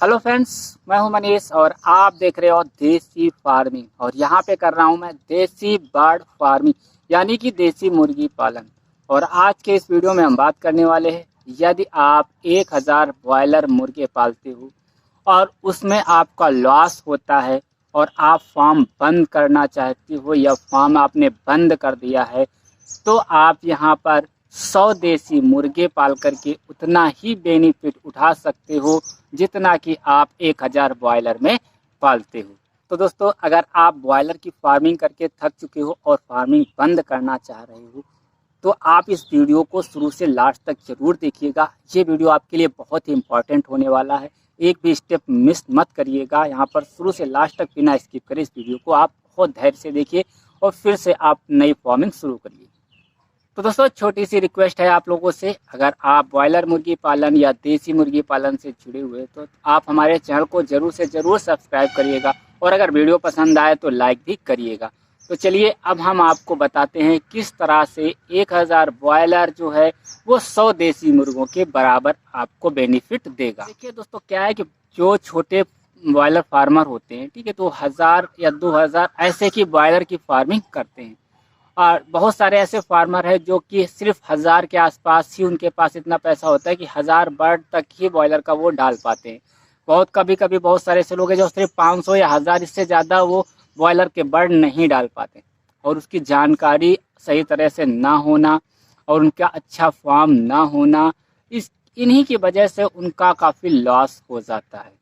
Hello friends, मैं हूं मनीष और आप देख रहे हो देसी फार्मिंग। और यहाँ पे कर रहा हूं मैं देसी बर्ड फार्मिंग यानी कि देसी मुर्गी पालन। और आज के इस वीडियो में हम बात करने वाले हैं, यदि आप 1000 ब्रॉयलर मुर्गे पालते हो और उसमें आपका लॉस होता है और आप फार्म बंद करना चाहते हो या फार्म आपने बंद कर दिया है, तो आप यहाँ पर 100 देसी मुर्गे पाल करके उतना ही बेनिफिट उठा सकते हो जितना कि आप 1000 ब्रॉयलर में पालते हो। तो दोस्तों, अगर आप ब्रॉयलर की फार्मिंग करके थक चुके हो और फार्मिंग बंद करना चाह रहे हो, तो आप इस वीडियो को शुरू से लास्ट तक जरूर देखिएगा। ये वीडियो आपके लिए बहुत ही इंपॉर्टेंट होने वाला है, एक भी स्टेप मिस मत करिएगा। यहाँ पर शुरू से लास्ट तक बिना स्किप करे इस वीडियो को आप बहुत धैर्य से देखिए और फिर से आप नई फार्मिंग शुरू करिए। तो दोस्तों, छोटी सी रिक्वेस्ट है आप लोगों से, अगर आप ब्रॉयलर मुर्गी पालन या देसी मुर्गी पालन से जुड़े हुए तो आप हमारे चैनल को जरूर से जरूर सब्सक्राइब करिएगा और अगर वीडियो पसंद आए तो लाइक भी करिएगा। तो चलिए अब हम आपको बताते हैं किस तरह से 1000 ब्रॉयलर जो है वो 100 देसी मुर्गों के बराबर आपको बेनिफिट देगा। देखिए दोस्तों, क्या है कि जो छोटे ब्रॉयलर फार्मर होते हैं, ठीक है, तो 1000 या 2000 ऐसे की ब्रॉयलर की फार्मिंग करते हैं। और बहुत सारे ऐसे फार्मर हैं जो कि सिर्फ 1000 के आसपास ही उनके पास इतना पैसा होता है कि 1000 बर्ड तक ही ब्रॉयलर का वो डाल पाते हैं। कभी कभी बहुत सारे ऐसे लोग हैं जो सिर्फ 500 या 1000 इससे ज़्यादा वो ब्रॉयलर के बर्ड नहीं डाल पाते, और उसकी जानकारी सही तरह से ना होना और उनका अच्छा फार्म ना होना, इन्हीं की वजह से उनका काफ़ी लॉस हो जाता है।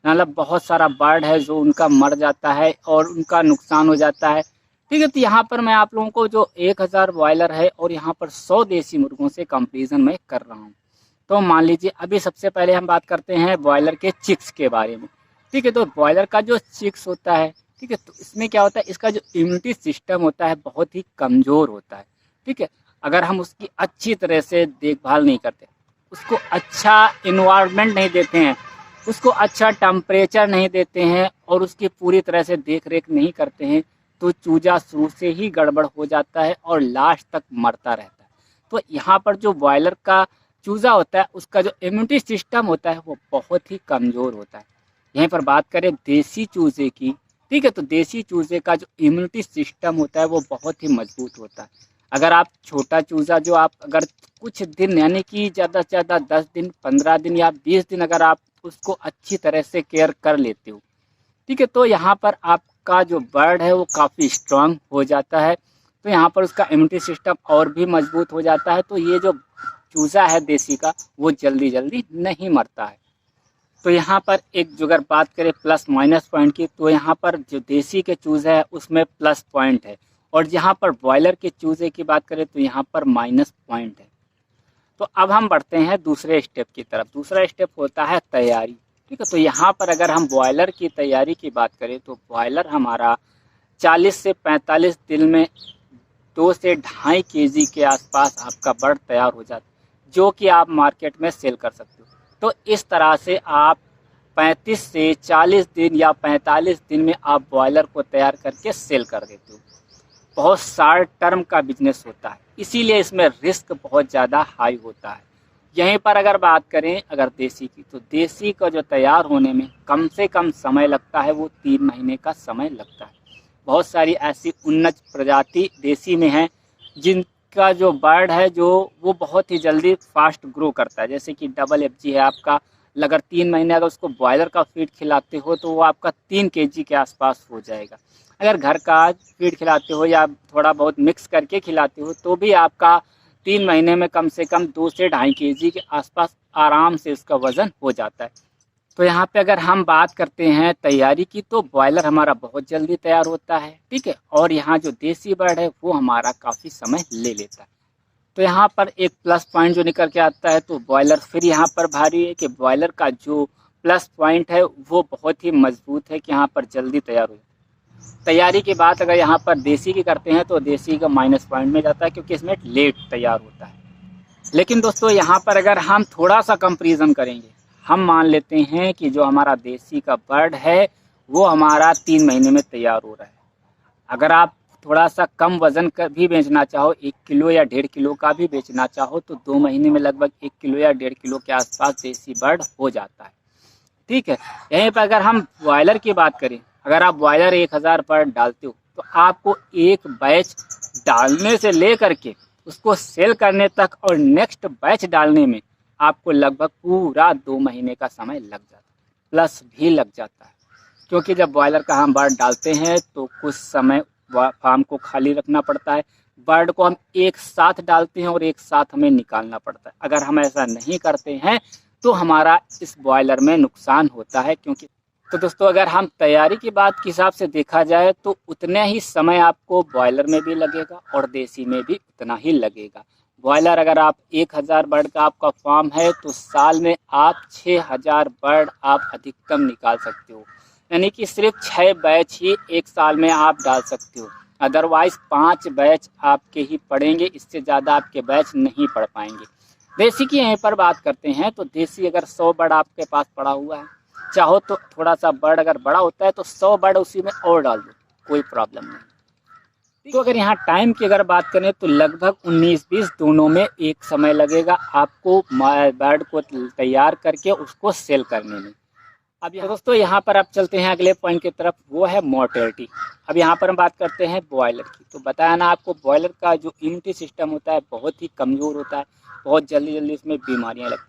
मतलब बहुत सारा बर्ड है जो उनका मर जाता है और उनका नुकसान हो जाता है। ठीक है, तो यहाँ पर मैं आप लोगों को जो 1000 ब्रॉयलर है और यहाँ पर 100 देसी मुर्गों से कंपेरिजन में कर रहा हूँ। तो मान लीजिए अभी सबसे पहले हम बात करते हैं ब्रॉयलर के चिक्स के बारे में। ठीक है, तो ब्रॉयलर का जो चिक्स होता है, ठीक है, तो इसमें क्या होता है, इसका जो इम्यूनिटी सिस्टम होता है बहुत ही कमज़ोर होता है। ठीक है, अगर हम उसकी अच्छी तरह से देखभाल नहीं करते, उसको अच्छा इन्वायरमेंट नहीं देते हैं, उसको अच्छा टेम्परेचर नहीं देते हैं और उसकी पूरी तरह से देख रेख नहीं करते हैं, तो चूजा शुरू से ही गड़बड़ हो जाता है और लास्ट तक मरता रहता है। तो यहाँ पर जो ब्रॉयलर का चूजा होता है उसका जो इम्यूनिटी सिस्टम होता है वो बहुत ही कमज़ोर होता है। यहीं पर बात करें देसी चूजे की, ठीक है, तो देसी चूजे का जो इम्यूनिटी सिस्टम होता है वो बहुत ही मजबूत होता है। अगर आप छोटा चूजा जो आप अगर कुछ दिन यानी कि ज़्यादा से ज़्यादा 10 दिन 15 दिन या 20 दिन अगर आप उसको अच्छी तरह से केयर कर लेते हो, ठीक है, तो यहाँ पर आपका जो बर्ड है वो काफ़ी स्ट्रांग हो जाता है। तो यहाँ पर उसका इम्यूनिटी सिस्टम और भी मजबूत हो जाता है। तो ये जो चूज़ा है देसी का वो जल्दी जल्दी नहीं मरता है। तो यहाँ पर एक जो अगर बात करें प्लस माइनस पॉइंट की, तो यहाँ पर जो देसी के चूज़े है उसमें प्लस पॉइंट है, और यहाँ पर ब्रॉयलर के चूज़े की बात करें तो यहाँ पर माइनस पॉइंट है। तो अब हम बढ़ते हैं दूसरे स्टेप की तरफ। दूसरा स्टेप होता है तैयारी। ठीक है, तो यहाँ पर अगर हम ब्रॉयलर की तैयारी की बात करें तो ब्रॉयलर हमारा 40 से 45 दिन में 2 से 2.5 केजी के आसपास आपका बर्ड तैयार हो जाता है, जो कि आप मार्केट में सेल कर सकते हो। तो इस तरह से आप 35 से 40 दिन या 45 दिन में आप ब्रॉयलर को तैयार करके सेल कर देते हो। बहुत शॉर्ट टर्म का बिजनेस होता है, इसीलिए इसमें रिस्क बहुत ज़्यादा हाई होता है। यहीं पर अगर बात करें अगर देसी की, तो देसी का जो तैयार होने में कम से कम समय लगता है वो 3 महीने का समय लगता है। बहुत सारी ऐसी उन्नत प्रजाति देसी में हैं जिनका जो बर्ड है जो वो बहुत ही जल्दी फास्ट ग्रो करता है, जैसे कि डबल FG है आपका। अगर 3 महीने अगर उसको ब्रॉयलर का फीड खिलाते हो तो वो आपका 3 केजी के आसपास हो जाएगा। अगर घर का फीड खिलाते हो या थोड़ा बहुत मिक्स करके खिलाते हो तो भी आपका 3 महीने में कम से कम 2 से 2.5 केजी के आसपास आराम से उसका वज़न हो जाता है। तो यहाँ पे अगर हम बात करते हैं तैयारी की, तो ब्रॉयलर हमारा बहुत जल्दी तैयार होता है, ठीक है, और यहाँ जो देसी बर्ड है वो हमारा काफ़ी समय ले लेता है। तो यहाँ पर एक प्लस पॉइंट जो निकल के आता है, तो ब्रॉयलर फिर यहाँ पर भारी है कि ब्रॉयलर का जो प्लस पॉइंट है वो बहुत ही मजबूत है कि यहाँ पर जल्दी तैयार हो। तैयारी की बात अगर यहाँ पर देसी की करते हैं तो देसी का माइनस पॉइंट में जाता है क्योंकि इसमें लेट तैयार होता है। लेकिन दोस्तों, यहाँ पर अगर हम थोड़ा सा कंपेरिजन करेंगे, हम मान लेते हैं कि जो हमारा देसी का बर्ड है वो हमारा 3 महीने में तैयार हो रहा है। अगर आप थोड़ा सा कम वज़न का भी बेचना चाहो, 1 किलो या 1.5 किलो का भी बेचना चाहो, तो 2 महीने में लगभग 1 किलो या 1.5 किलो के आसपास देसी बर्ड हो जाता है। ठीक है। यहीं पर अगर हम बॉयलर की बात करें, अगर आप बॉयलर 1000 बर्ड डालते हो तो आपको एक बैच डालने से लेकर के उसको सेल करने तक और नेक्स्ट बैच डालने में आपको लगभग पूरा 2 महीने का समय लग जाता है, प्लस भी लग जाता है। क्योंकि जब बॉयलर का हम बर्ड डालते हैं तो कुछ समय फार्म को खाली रखना पड़ता है, बर्ड को हम एक साथ डालते हैं और एक साथ हमें निकालना पड़ता है। अगर हम ऐसा नहीं करते हैं तो हमारा इस बॉयलर में नुकसान होता है। क्योंकि तो दोस्तों, अगर हम तैयारी की बात के हिसाब से देखा जाए तो उतने ही समय आपको बॉयलर में भी लगेगा और देसी में भी उतना ही लगेगा। बॉयलर अगर आप 1000 बर्ड का आपका फार्म है तो साल में आप 6000 बर्ड आप अधिकतम निकाल सकते हो, यानी कि सिर्फ 6 बैच ही एक साल में आप डाल सकते हो। अदरवाइज 5 बैच आपके ही पड़ेंगे, इससे ज़्यादा आपके बैच नहीं पड़ पाएंगे। देसी की यहीं पर बात करते हैं तो देसी अगर 100 बर्ड आपके पास पड़ा हुआ है, चाहो तो थोड़ा सा बर्ड अगर बड़ा होता है तो 100 बर्ड उसी में और डाल दो, कोई प्रॉब्लम नहीं। तो अगर यहाँ टाइम की अगर बात करें तो लगभग 19-20 दोनों में एक समय लगेगा आपको बर्ड को तैयार करके उसको सेल करने में। अब तो दोस्तों यहाँ पर आप चलते हैं अगले पॉइंट की तरफ, वो है मोर्टेलिटी। अब यहाँ पर हम बात करते हैं बॉयलर की। तो बताया ना आपको, बॉयलर का जो इम्यूनिटी सिस्टम होता है बहुत ही कमज़ोर होता है, बहुत जल्दी जल्दी उसमें बीमारियाँ लगती हैं।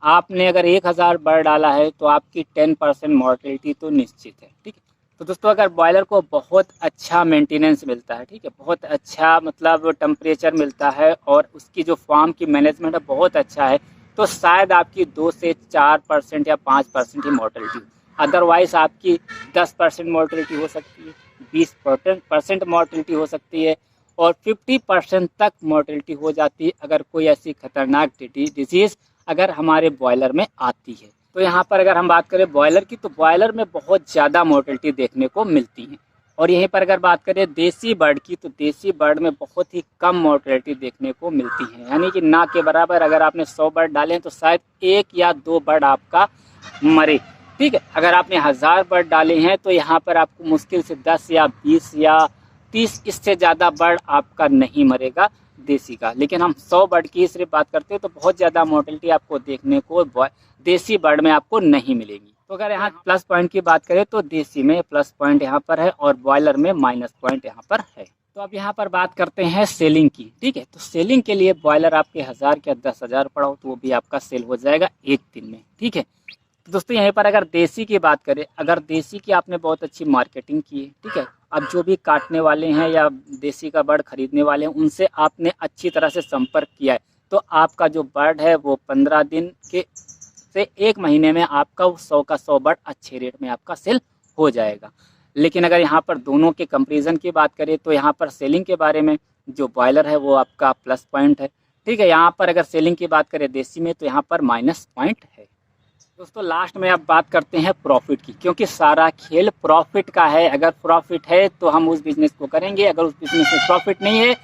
आपने अगर 1000 बर्ड डाला है तो आपकी 10% मोर्टेलिटी तो निश्चित है, ठीक है। तो दोस्तों, अगर बॉयलर को बहुत अच्छा मेंटेनेंस मिलता है, ठीक है, बहुत अच्छा मतलब टेम्परेचर मिलता है और उसकी जो फार्म की मैनेजमेंट है बहुत अच्छा है, तो शायद आपकी 2 से 4% या 5% ही मोर्टेलिटी। अदरवाइज आपकी 10% मोर्टेलिटी हो सकती है, 20% मोर्टेलिटी हो सकती है और 50% तक मोर्टेलिटी हो जाती है अगर कोई ऐसी खतरनाक डिजीज़ अगर हमारे बॉयलर में आती है। तो यहाँ पर अगर हम बात करें बॉयलर की, तो बॉयलर में बहुत ज़्यादा मोर्टेलिटी देखने को मिलती है। और यहीं पर अगर बात करें देसी बर्ड की, तो देसी बर्ड में बहुत ही कम मोर्टेलिटी देखने को मिलती है, यानी कि ना के बराबर। अगर आपने 100 बर्ड डाले हैं तो शायद 1 या 2 बर्ड आपका मरे, ठीक है। अगर आपने 1000 बर्ड डाले हैं तो यहाँ पर आपको मुश्किल से 10 या 20 या 30, इससे ज़्यादा बर्ड आपका नहीं मरेगा देसी का। लेकिन हम 100 बर्ड की सिर्फ बात करते हैं तो बहुत ज़्यादा मोर्टेलिटी आपको देखने को देसी बर्ड में आपको नहीं मिलेगी। तो अगर यहाँ प्लस पॉइंट की बात करें तो देसी में प्लस पॉइंट यहाँ पर है और बॉयलर में माइनस पॉइंट यहाँ पर है। तो अब यहाँ पर बात करते हैं सेलिंग की, ठीक है। तो सेलिंग के लिए बॉयलर आपके 1000 या 10,000 पड़ा हो तो वो भी आपका सेल हो जाएगा एक दिन में, ठीक है। तो दोस्तों, यहीं पर अगर देसी की बात करें, अगर देसी की आपने बहुत अच्छी मार्केटिंग की है, ठीक है, अब जो भी काटने वाले हैं या देसी का बर्ड खरीदने वाले हैं उनसे आपने अच्छी तरह से संपर्क किया है, तो आपका जो बर्ड है वो 15 दिन के से 1 महीने में आपका 100 का 100 बर्ड अच्छे रेट में आपका सेल हो जाएगा। लेकिन अगर यहाँ पर दोनों के कंपैरिजन की बात करें तो यहाँ पर सेलिंग के बारे में जो बॉयलर है वो आपका प्लस पॉइंट है, ठीक है। यहाँ पर अगर सेलिंग की बात करें देसी में तो यहाँ पर माइनस पॉइंट है। दोस्तों, लास्ट में अब बात करते हैं प्रॉफिट की, क्योंकि सारा खेल प्रॉफिट का है। अगर प्रॉफिट है तो हम उस बिज़नेस को करेंगे, अगर उस बिज़नेस में प्रॉफिट नहीं है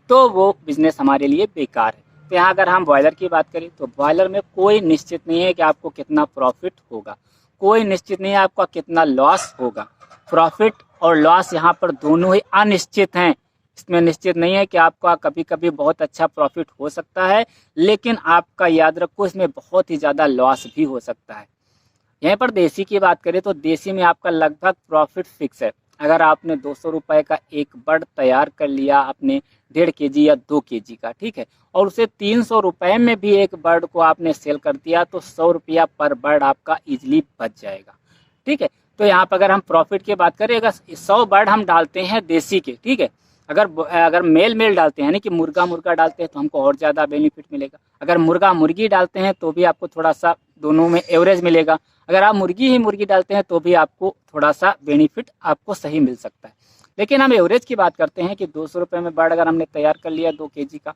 तो वो बिज़नेस हमारे लिए बेकार है। तो यहाँ अगर हम बॉयलर की बात करें तो बॉयलर में कोई निश्चित नहीं है कि आपको कितना प्रॉफिट होगा, कोई निश्चित नहीं है आपका कितना लॉस होगा। प्रॉफिट और लॉस यहाँ पर दोनों ही अनिश्चित हैं। इसमें निश्चित नहीं है कि आपका कभी कभी बहुत अच्छा प्रॉफिट हो सकता है, लेकिन आपका याद रखो इसमें बहुत ही ज़्यादा लॉस भी हो सकता है। यहीं पर देसी की बात करें तो देसी में आपका लगभग प्रॉफिट फिक्स है। अगर आपने 200 रुपये का एक बर्ड तैयार कर लिया आपने 1.5 केजी या 2 केजी का, ठीक है, और उसे 300 रुपये में भी एक बर्ड को आपने सेल कर दिया तो 100 रुपया पर बर्ड आपका इजीली बच जाएगा, ठीक है। तो यहाँ पर अगर हम प्रॉफिट की बात करें, अगर 100 बर्ड हम डालते हैं देसी के, ठीक है, अगर मेल डालते हैं यानी कि मुर्गा डालते हैं तो हमको और ज़्यादा बेनिफिट मिलेगा। अगर मुर्गा मुर्गी डालते हैं तो भी आपको थोड़ा सा दोनों में एवरेज मिलेगा। अगर आप मुर्गी डालते हैं तो भी आपको थोड़ा सा बेनिफिट आपको सही मिल सकता है। लेकिन हम एवरेज की बात करते हैं कि 200 रुपये में बर्ड अगर हमने तैयार कर लिया 2 केजी का,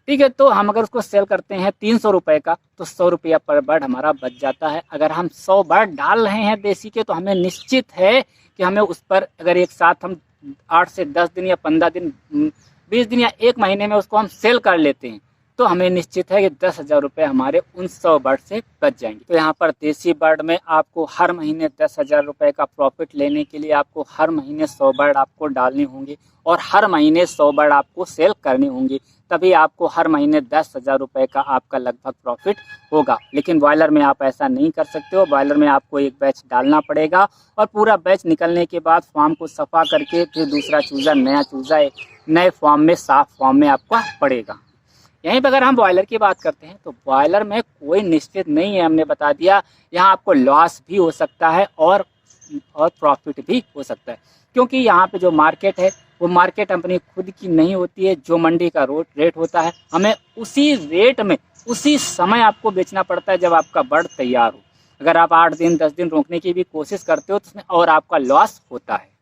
ठीक है, तो हम अगर उसको सेल करते हैं 300 रुपये का तो 100 रुपया पर बर्ड हमारा बच जाता है। अगर हम 100 बर्ड डाल रहे हैं देसी के तो हमें निश्चित है कि हमें उस पर अगर एक साथ हम 8 से 10 दिन या 15 दिन 20 दिन या 1 महीने में उसको हम सेल कर लेते हैं तो हमें निश्चित है कि 10,000 रुपये हमारे उन 100 बर्ड से बच जाएंगे। तो यहाँ पर देसी बर्ड में आपको हर महीने 10,000 रुपये का प्रॉफिट लेने के लिए आपको हर महीने 100 बर्ड आपको डालने होंगे और हर महीने 100 बर्ड आपको सेल करनी होंगी, तभी आपको हर महीने 10,000 रुपये का आपका लगभग प्रॉफिट होगा। लेकिन बॉयलर में आप ऐसा नहीं कर सकते हो। बॉयलर में आपको एक बैच डालना पड़ेगा और पूरा बैच निकलने के बाद फार्म को सफ़ा करके फिर दूसरा चूज़ा, नया चूज़ा नए फॉर्म में, साफ फॉर्म में आपका पड़ेगा। यहीं पर अगर हम बॉयलर की बात करते हैं तो बॉयलर में कोई निश्चित नहीं है, हमने बता दिया। यहाँ आपको लॉस भी हो सकता है और प्रॉफिट भी हो सकता है, क्योंकि यहाँ पे जो मार्केट है वो मार्केट अपनी खुद की नहीं होती है। जो मंडी का रेट होता है, हमें उसी रेट में उसी समय आपको बेचना पड़ता है जब आपका बर्ड तैयार हो। अगर आप 8 दिन 10 दिन रोकने की भी कोशिश करते हो तो उसमें और आपका लॉस होता है।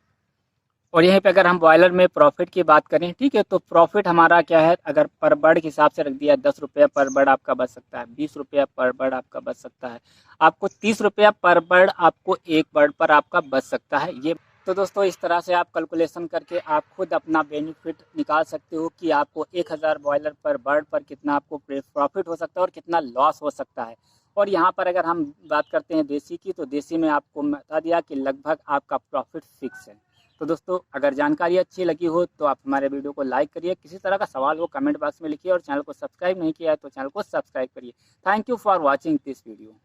और यहीं पे अगर हम बॉयलर में प्रॉफिट की बात करें, ठीक है, तो प्रॉफिट हमारा क्या है, अगर पर बर्ड के हिसाब से रख दिया, 10 रुपया पर बर्ड आपका बच सकता है, 20 रुपया पर बर्ड आपका बच सकता है, आपको 30 रुपया पर बर्ड आपको एक बर्ड पर आपका बच सकता है। ये तो दोस्तों इस तरह से आप कैलकुलेशन करके आप खुद अपना बेनिफिट निकाल सकते हो कि आपको 1000 बॉयलर पर बर्ड पर कितना आपको प्रॉफिट हो सकता है और कितना लॉस हो सकता है। और यहाँ पर अगर हम बात करते हैं देसी की, तो देसी में आपको बता दिया कि लगभग आपका प्रॉफिट फिक्स है। तो दोस्तों अगर जानकारी अच्छी लगी हो तो आप हमारे वीडियो को लाइक करिए, किसी तरह का सवाल हो कमेंट बॉक्स में लिखिए और चैनल को सब्सक्राइब नहीं किया है तो चैनल को सब्सक्राइब करिए। Thank you for watching this video.